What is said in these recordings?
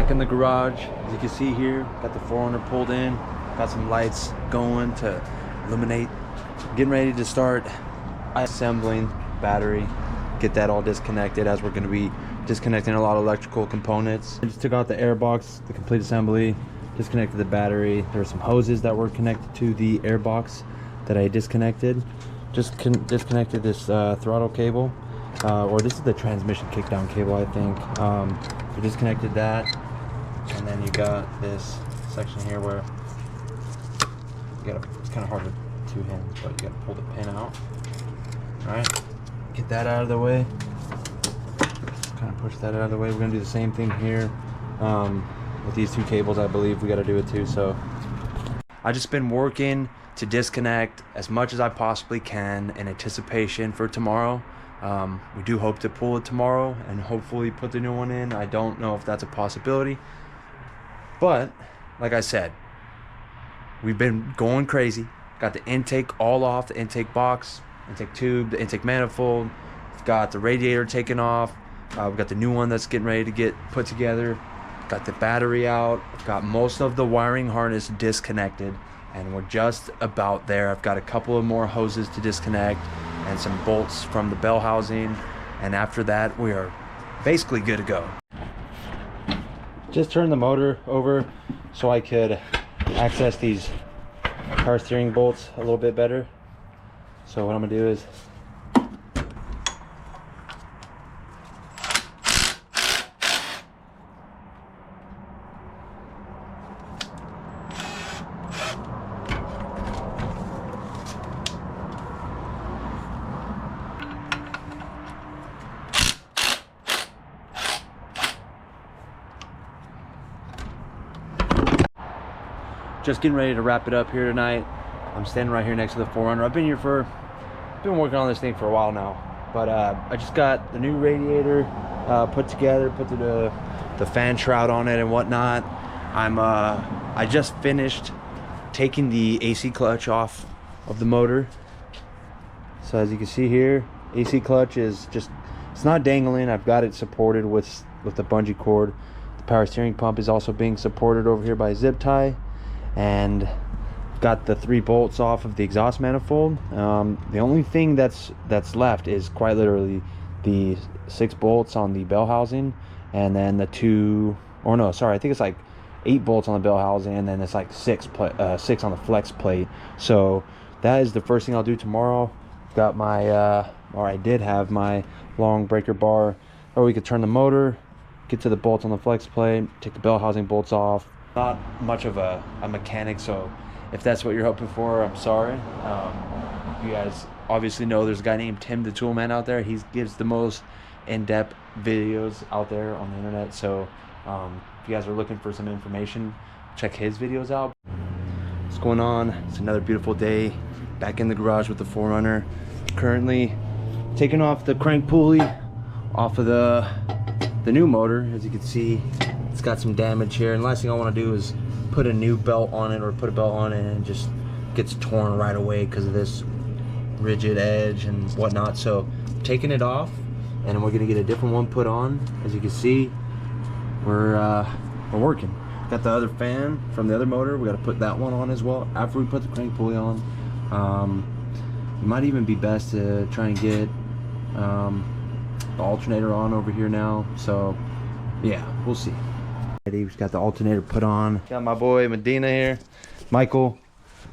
back in the garage. As you can see here, got the 4Runner pulled in, got some lights going to illuminate. Getting ready to start assembling battery, get that all disconnected, as we're going to be disconnecting a lot of electrical components. I just took out the air box, the complete assembly, disconnected the battery. There were some hoses that were connected to the air box that I disconnected. Just disconnected this throttle cable, or this is the transmission kickdown cable, I think. So disconnected that, and then you got this section here where you gotta, it's kind of hard with two hands, but you gotta pull the pin out. All right, get that out of the way. Kind of push that out of the way. We're gonna do the same thing here with these two cables. I believe we got to do it too. So I just been working to disconnect as much as I possibly can in anticipation for tomorrow. We do hope to pull it tomorrow and hopefully put the new one in. I don't know if that's a possibility, but like I said, we've been going crazy. Got the intake all off, the intake box, intake tube, the intake manifold. We've got the radiator taken off. We've got the new one that's getting ready to get put together. Got the battery out. I've got most of the wiring harness disconnected, and we're just about there. I've got a couple of more hoses to disconnect and some bolts from the bell housing, and after that we are basically good to go. Just turned the motor over so I could access these power steering bolts a little bit better. So what I'm gonna do is just getting ready to wrap it up here tonight. I'm standing right here next to the 4Runner. I've been working on this thing for a while now, but I just got the new radiator put together, put the fan shroud on it and whatnot. I just finished taking the AC clutch off of the motor. So as you can see here, AC clutch is just, it's not dangling. I've got it supported with the bungee cord. The power steering pump is also being supported over here by a zip tie. And got the 3 bolts off of the exhaust manifold. The only thing that's left is quite literally the 6 bolts on the bell housing, and then the 2, or no, sorry, I think it's like 8 bolts on the bell housing, and then it's like 6 on the flex plate. So that is the first thing I'll do tomorrow. Got my or I did have my long breaker bar, or we could turn the motor, get to the bolts on the flex plate, take the bell housing bolts off. Not much of a mechanic, so if that's what you're hoping for, I'm sorry. You guys obviously know there's a guy named Tim the Toolman out there. He gives the most in-depth videos out there on the internet, so if you guys are looking for some information, check his videos out. What's going on? It's another beautiful day back in the garage with the 4Runner. Currently taking off the crank pulley off of the new motor. As you can see, it's got some damage here, and the last thing I want to do is put a new belt on it, or put a belt on it and it just gets torn right away because of this rigid edge and whatnot. So taking it off, and we're gonna get a different one put on. As you can see, we're working. Got the other fan from the other motor. We got to put that one on as well after we put the crank pulley on. It might even be best to try and get the alternator on over here now. So yeah, we'll see. We've got the alternator put on. Got my boy Medina here, Michael.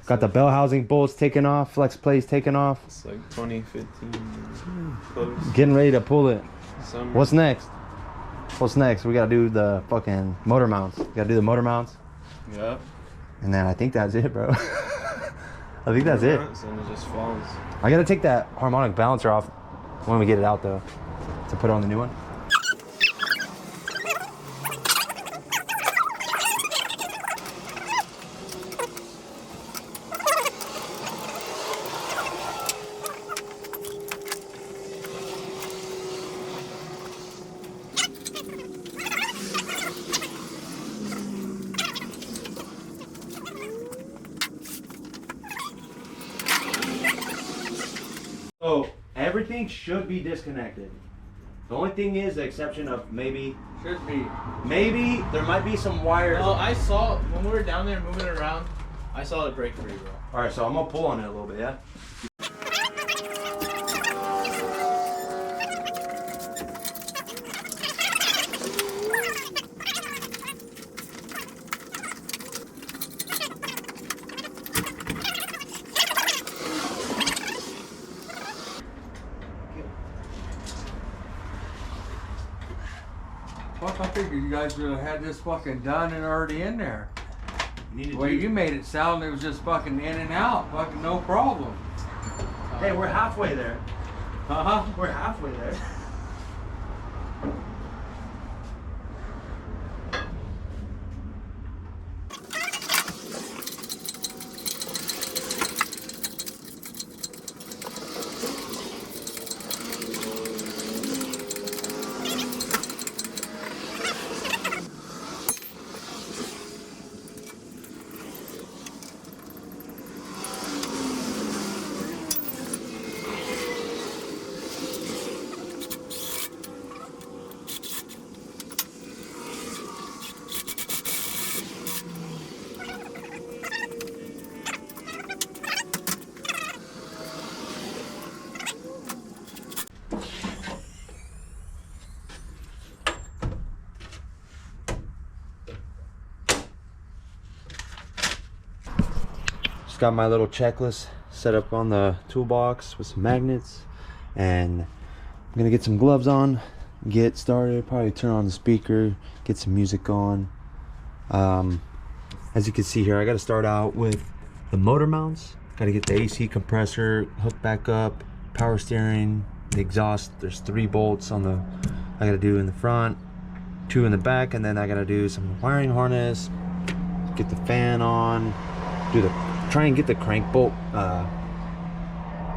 Got the bell housing bolts taken off, flex plates taken off. It's like 2015. Close. Getting ready to pull it. Summer. What's next? What's next? We gotta do the fucking motor mounts. We gotta do the motor mounts. Yep. And then I think that's it, bro. I think that's it. And it just falls. I gotta take that harmonic balancer off when we get it out though, to put on the new one. So everything should be disconnected. The only thing is the exception of maybe Should be. there might be some wires. No, I saw when we were down there moving around. I saw it break free, bro. All right, so I'm gonna pull on it a little bit, yeah. Fuck, I figured you guys would have had this fucking done and already in there. You The way you made it sound, it was just fucking in and out, fucking no problem. Hey, we're halfway there. Uh-huh. We're halfway there. Got my little checklist set up on the toolbox with some magnets, and I'm gonna get some gloves on, get started, probably turn on the speaker, get some music on. As you can see here, I got to start out with the motor mounts. Got to get the AC compressor hooked back up, power steering, the exhaust. There's 3 bolts on the I got to do in the front, 2 in the back, and then I got to do some wiring harness, get the fan on, try and get the crank bolt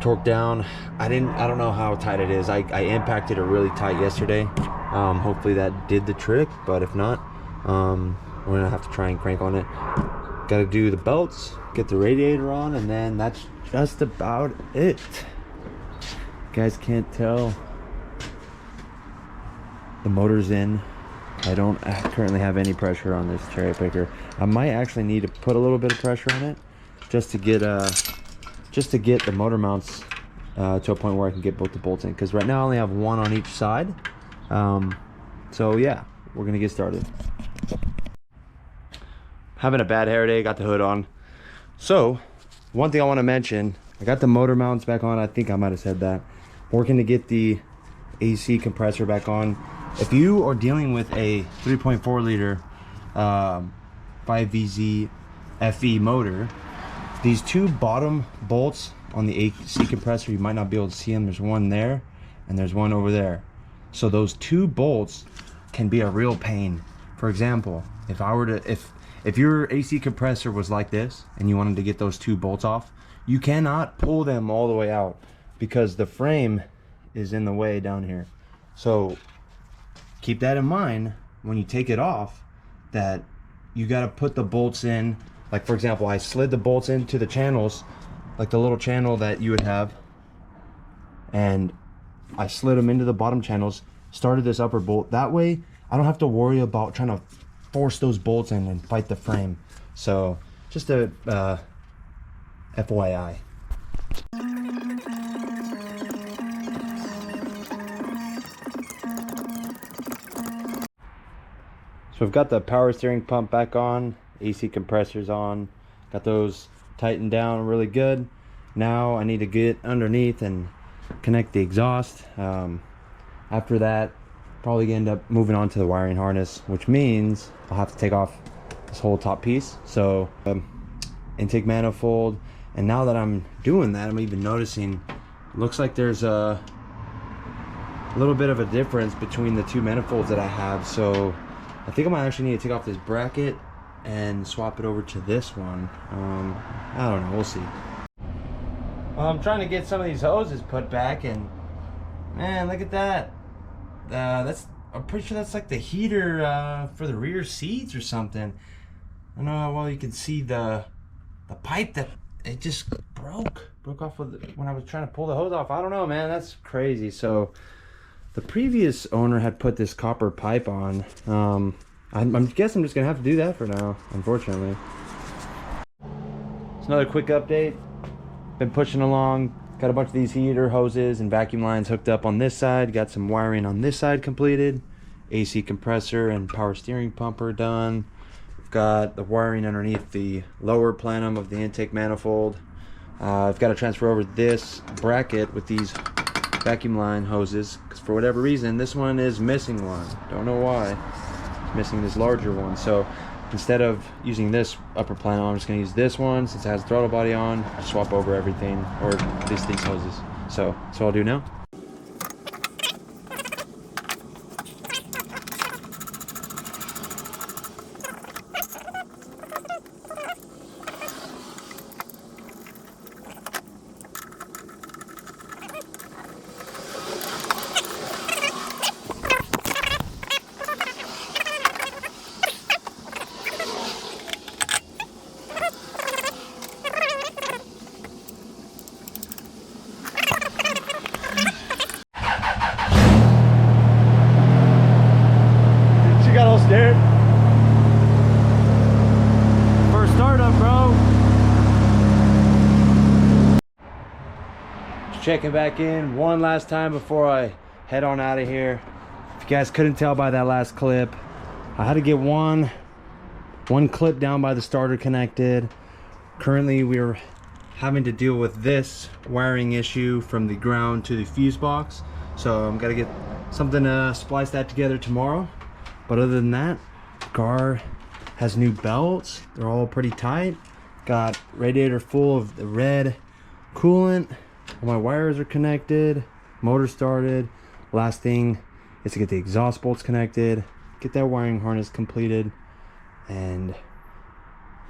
torqued down. I don't know how tight it is. I impacted it really tight yesterday. Hopefully that did the trick, but if not, we're gonna have to try and crank on it. Got to do the belts, get the radiator on, and then that's just about it. You guys can't tell, the motor's in. I don't currently have any pressure on this cherry picker. I might actually need to put a little bit of pressure on it just to get the motor mounts to a point where I can get both the bolts in, because right now I only have 1 on each side. So yeah, we're gonna get started. Having a bad hair day, got the hood on. So one thing I want to mention, I got the motor mounts back on. I think I might have said that. Working to get the AC compressor back on. If you are dealing with a 3.4 liter 5VZ-FE motor, these 2 bottom bolts on the AC compressor, you might not be able to see them. There's one there and there's one over there. So those 2 bolts can be a real pain. For example, if I were to, if your AC compressor was like this and you wanted to get those 2 bolts off, you cannot pull them all the way out because the frame is in the way down here. So keep that in mind when you take it off, that you got to put the bolts in. Like for example, I slid the bolts into the channels, like the little channel that you would have, and I slid them into the bottom channels, started this upper bolt. That way I don't have to worry about trying to force those bolts in and fight the frame. So just a FYI. So we've got the power steering pump back on, AC compressors on, got those tightened down really good. Now I need to get underneath and connect the exhaust. After that, probably end up moving on to the wiring harness, which means I'll have to take off this whole top piece. So intake manifold, and now that I'm doing that, I'm even noticing, looks like there's a little bit of a difference between the 2 manifolds that I have. So I think I might actually need to take off this bracket and swap it over to this one. I don't know, we'll see. Well, I'm trying to get some of these hoses put back, and man, look at that. I'm pretty sure that's like the heater for the rear seats or something. I don't know how well you can see the pipe that it just broke off when I was trying to pull the hose off. I don't know, man, that's crazy. So The previous owner had put this copper pipe on. I guess I'm just gonna have to do that for now, unfortunately. It's another quick update. Been pushing along. Got a bunch of these heater hoses and vacuum lines hooked up on this side. Got some wiring on this side completed. AC compressor and power steering pumper done. We've got the wiring underneath the lower plenum of the intake manifold. I've got to transfer over this bracket with these vacuum line hoses because for whatever reason this one is missing one. Don't know why. It's missing this larger one. So instead of using this upper plenum, I'm just going to use this one since it has throttle body on. Just swap over everything, or at least these hoses. So that's what I'll do now. Got all scared. First startup, bro. Just checking back in one last time before I head on out of here. If you guys couldn't tell by that last clip, I had to get one clip down by the starter connected. Currently we're having to deal with this wiring issue from the ground to the fuse box, so I'm gonna get something to splice that together tomorrow. But other than that, the car has new belts. They're all pretty tight. Got radiator full of the red coolant. All my wires are connected. Motor started. Last thing is to get the exhaust bolts connected. Get that wiring harness completed. And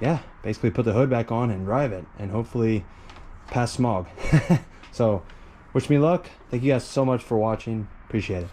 yeah, basically put the hood back on and drive it. And hopefully pass smog. So wish me luck. Thank you guys so much for watching. Appreciate it.